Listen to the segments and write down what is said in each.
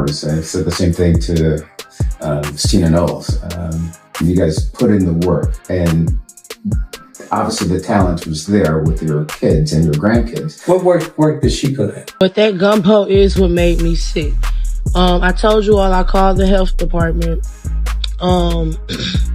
performers. I said the same thing to Tina Knowles. You guys put in the work, and obviously the talent was there with your kids and your grandkids. What work did she put in? But that gumbo is what made me sick. I told you all I called the health department.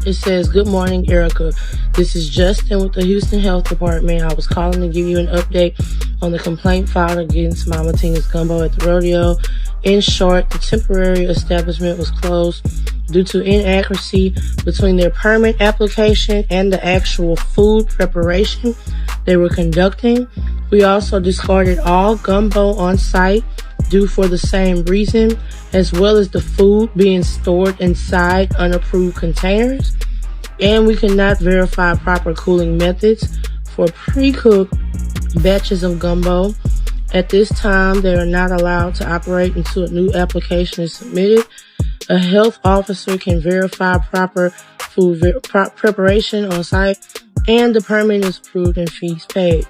It says, "Good morning, Erica. This is Justin with the Houston Health Department. I was calling to give you an update on the complaint filed against Mama Tina's Gumbo at the rodeo. In short, the temporary establishment was closed due to inaccuracy between their permit application and the actual food preparation they were conducting. We also discarded all gumbo on site due for the same reason, as well as the food being stored inside unapproved containers. And we cannot verify proper cooling methods for pre-cooked batches of gumbo. At this time, they are not allowed to operate until a new application is submitted. A health officer can verify proper food preparation on site, and the permit is approved and fees paid."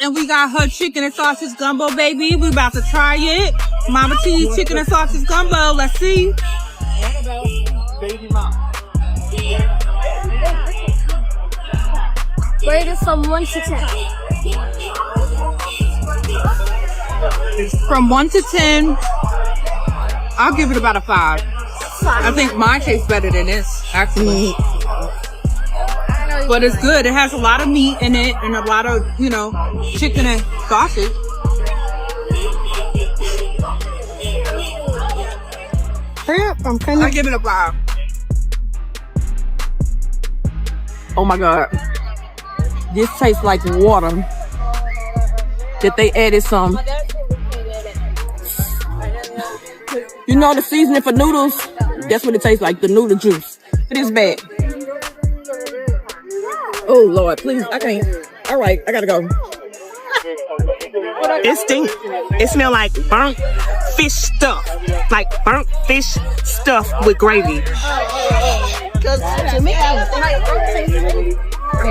And we got her chicken and sausage gumbo, baby. We about to try it. Mama T's chicken and sausage gumbo. Let's see. Baby mom. Rated from 1 to 10. From 1 to 10, I'll give it about a 5. I think mine tastes better than this, actually. But it's good. It has a lot of meat in it and a lot of, chicken and sausage. I give it a 5. Oh my God. This tastes like water. That they added some. You know the seasoning for noodles? That's what it tastes like, the noodle juice. It is bad. Oh Lord, please, I can't. All right, I gotta go. It stink. It smell like burnt fish stuff. Like burnt fish stuff with gravy. Because to me, I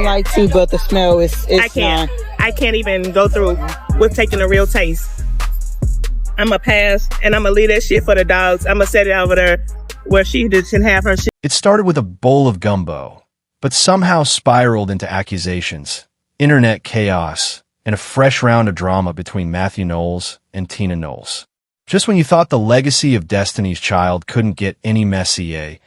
like to, but the smell is I can't even go through with taking a real taste. I'ma pass, and I'ma leave that shit for the dogs. I'ma set it over there where she can have her shit. It started with a bowl of gumbo, but somehow spiraled into accusations, internet chaos, and a fresh round of drama between Mathew Knowles and Tina Knowles. Just when you thought the legacy of Destiny's Child couldn't get any messier,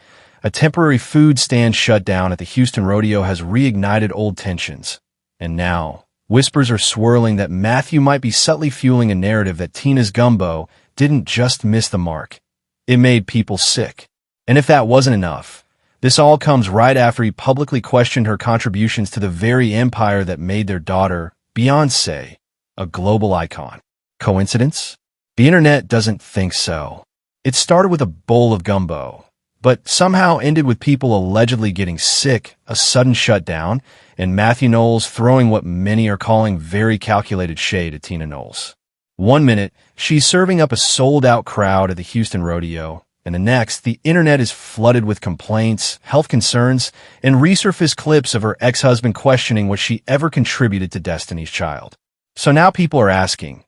a temporary food stand shutdown at the Houston rodeo has reignited old tensions. And now, whispers are swirling that Mathew might be subtly fueling a narrative that Tina's gumbo didn't just miss the mark. It made people sick. And if that wasn't enough, this all comes right after he publicly questioned her contributions to the very empire that made their daughter, Beyoncé, a global icon. Coincidence? The internet doesn't think so. It started with a bowl of gumbo, but somehow ended with people allegedly getting sick, a sudden shutdown, and Mathew Knowles throwing what many are calling very calculated shade at Tina Knowles. 1 minute, she's serving up a sold-out crowd at the Houston rodeo, and the next, the internet is flooded with complaints, health concerns, and resurfaced clips of her ex-husband questioning what she ever contributed to Destiny's Child. So now people are asking,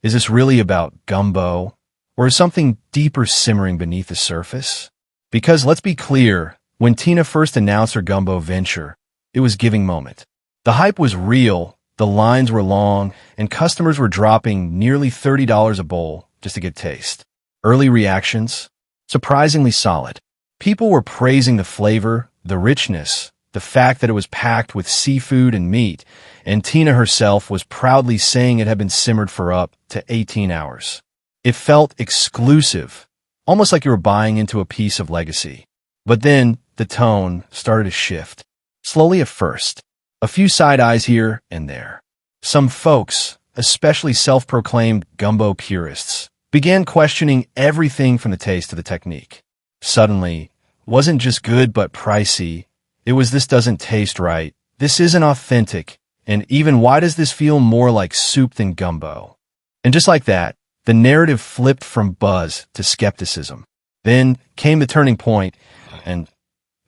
is this really about gumbo, or is something deeper simmering beneath the surface? Because let's be clear, when Tina first announced her gumbo venture, it was giving moment. The hype was real, the lines were long, and customers were dropping nearly $30 a bowl just to get taste. Early reactions? Surprisingly solid. People were praising the flavor, the richness, the fact that it was packed with seafood and meat, and Tina herself was proudly saying it had been simmered for up to 18 hours. It felt exclusive, almost like you were buying into a piece of legacy. But then the tone started to shift. Slowly at first, a few side eyes here and there. Some folks, especially self-proclaimed gumbo purists, began questioning everything from the taste to the technique. Suddenly, it wasn't just good but pricey. It was this doesn't taste right, this isn't authentic, and even why does this feel more like soup than gumbo? And just like that, the narrative flipped from buzz to skepticism. Then came the turning point, and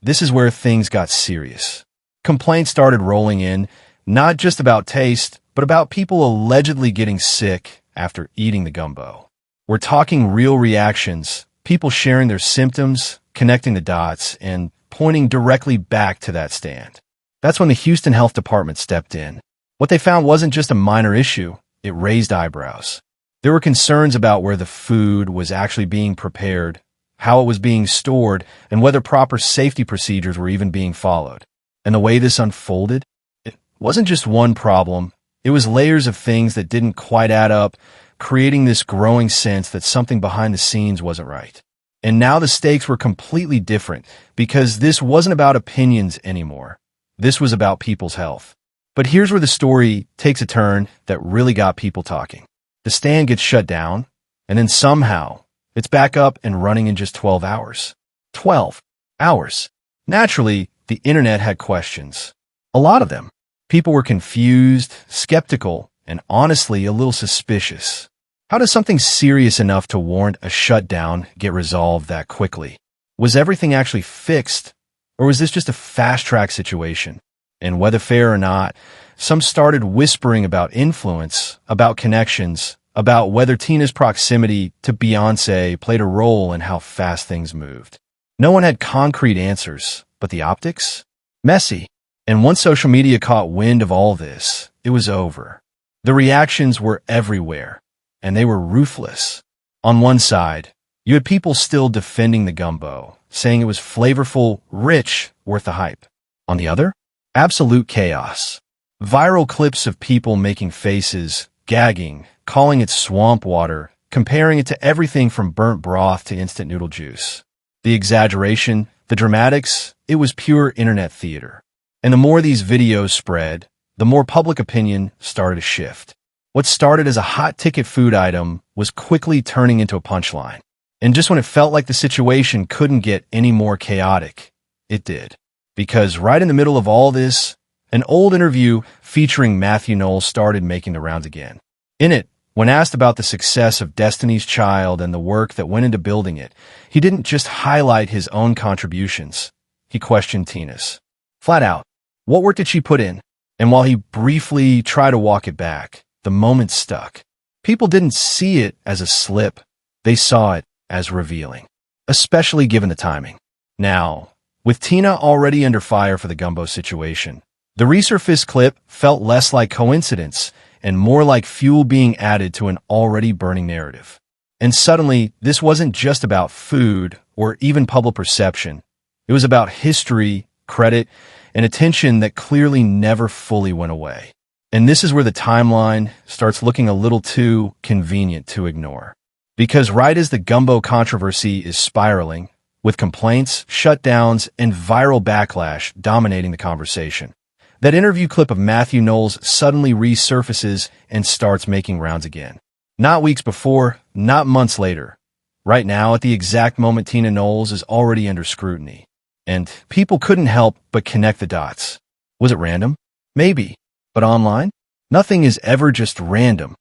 this is where things got serious. Complaints started rolling in, not just about taste, but about people allegedly getting sick after eating the gumbo. We're talking real reactions, people sharing their symptoms, connecting the dots, and pointing directly back to that stand. That's when the Houston Health Department stepped in. What they found wasn't just a minor issue, it raised eyebrows. There were concerns about where the food was actually being prepared, how it was being stored, and whether proper safety procedures were even being followed. And the way this unfolded, it wasn't just one problem, it was layers of things that didn't quite add up, creating this growing sense that something behind the scenes wasn't right. And now the stakes were completely different, because this wasn't about opinions anymore. This was about people's health. But here's where the story takes a turn that really got people talking. The stand gets shut down, and then somehow, it's back up and running in just 12 hours. 12 hours. Naturally, the internet had questions. A lot of them. People were confused, skeptical, and honestly a little suspicious. How does something serious enough to warrant a shutdown get resolved that quickly? Was everything actually fixed, or was this just a fast-track situation? And whether fair or not, some started whispering about influence, about connections, about whether Tina's proximity to Beyoncé played a role in how fast things moved. No one had concrete answers, but the optics? Messy. And once social media caught wind of all this, it was over. The reactions were everywhere, and they were ruthless. On one side, you had people still defending the gumbo, saying it was flavorful, rich, worth the hype. On the other, absolute chaos. Viral clips of people making faces, gagging, calling it swamp water, comparing it to everything from burnt broth to instant noodle juice. The exaggeration, the dramatics, it was pure internet theater. And the more these videos spread, the more public opinion started to shift. What started as a hot-ticket food item was quickly turning into a punchline. And just when it felt like the situation couldn't get any more chaotic, it did. Because right in the middle of all this, an old interview featuring Mathew Knowles started making the rounds again. In it, when asked about the success of Destiny's Child and the work that went into building it, he didn't just highlight his own contributions. He questioned Tina's. Flat out, what work did she put in? And while he briefly tried to walk it back, the moment stuck. People didn't see it as a slip. They saw it as revealing, especially given the timing. Now, with Tina already under fire for the gumbo situation, the resurfaced clip felt less like coincidence and more like fuel being added to an already burning narrative. And suddenly, this wasn't just about food or even public perception. It was about history, credit, and attention that clearly never fully went away. And this is where the timeline starts looking a little too convenient to ignore. Because right as the gumbo controversy is spiraling, with complaints, shutdowns, and viral backlash dominating the conversation, that interview clip of Mathew Knowles suddenly resurfaces and starts making rounds again. Not weeks before, not months later. Right now, at the exact moment Tina Knowles is already under scrutiny. And people couldn't help but connect the dots. Was it random? Maybe. But online? Nothing is ever just random.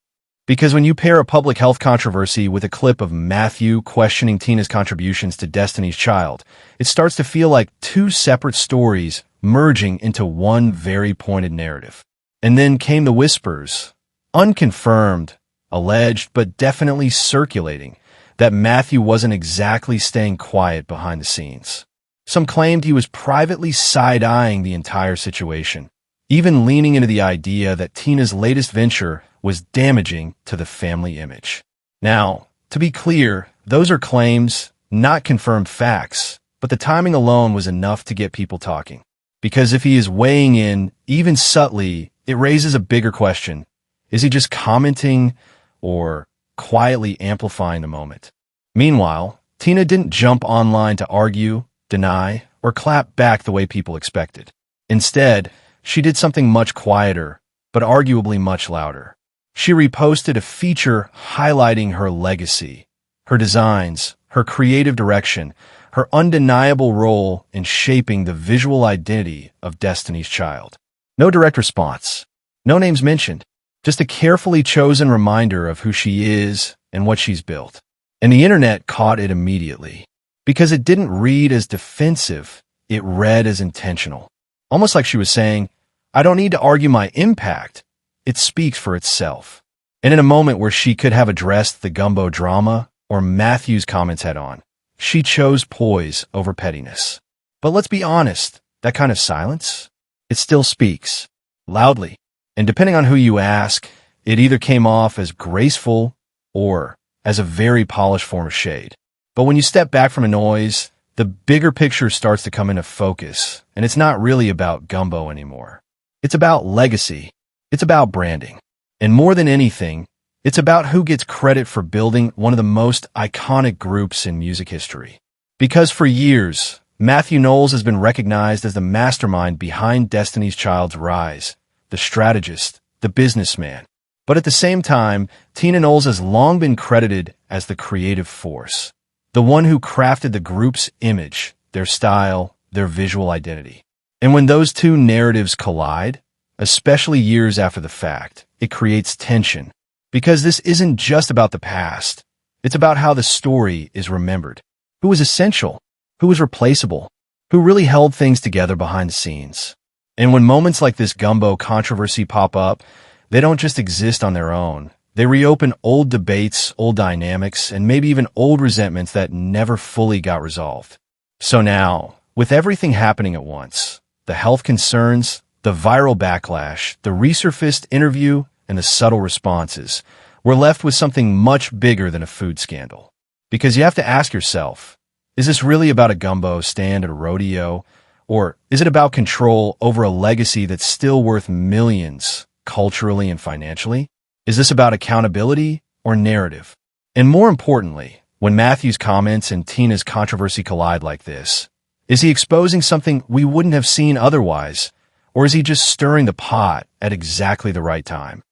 Because when you pair a public health controversy with a clip of Mathew questioning Tina's contributions to Destiny's Child, it starts to feel like two separate stories merging into one very pointed narrative. And then came the whispers, unconfirmed, alleged, but definitely circulating, that Mathew wasn't exactly staying quiet behind the scenes. Some claimed he was privately side-eyeing the entire situation, even leaning into the idea that Tina's latest venture was damaging to the family image. Now, to be clear, those are claims, not confirmed facts, but the timing alone was enough to get people talking. Because if he is weighing in, even subtly, it raises a bigger question. Is he just commenting or quietly amplifying the moment? Meanwhile, Tina didn't jump online to argue, deny, or clap back the way people expected. Instead, she did something much quieter, but arguably much louder. She reposted a feature highlighting her legacy, her designs, her creative direction, her undeniable role in shaping the visual identity of Destiny's Child. No direct response, no names mentioned, just a carefully chosen reminder of who she is and what she's built. And the internet caught it immediately. Because it didn't read as defensive, it read as intentional. Almost like she was saying, I don't need to argue my impact. It speaks for itself. And in a moment where she could have addressed the gumbo drama or Matthew's comments head on, she chose poise over pettiness. But let's be honest, that kind of silence, it still speaks loudly. And depending on who you ask, it either came off as graceful or as a very polished form of shade. But when you step back from the noise, the bigger picture starts to come into focus, and it's not really about gumbo anymore. It's about legacy. It's about branding. And more than anything, it's about who gets credit for building one of the most iconic groups in music history. Because for years, Mathew Knowles has been recognized as the mastermind behind Destiny's Child's rise, the strategist, the businessman. But at the same time, Tina Knowles has long been credited as the creative force, the one who crafted the group's image, their style, their visual identity. And when those two narratives collide, especially years after the fact, it creates tension. Because this isn't just about the past. It's about how the story is remembered. Who was essential? Who was replaceable? Who really held things together behind the scenes? And when moments like this gumbo controversy pop up, they don't just exist on their own. They reopen old debates, old dynamics, and maybe even old resentments that never fully got resolved. So now, with everything happening at once, the health concerns, the viral backlash, the resurfaced interview, and the subtle responses, we're left with something much bigger than a food scandal. Because you have to ask yourself, is this really about a gumbo stand at a rodeo? Or is it about control over a legacy that's still worth millions, culturally and financially? Is this about accountability or narrative? And more importantly, when Matthew's comments and Tina's controversy collide like this, is he exposing something we wouldn't have seen otherwise? Or is he just stirring the pot at exactly the right time?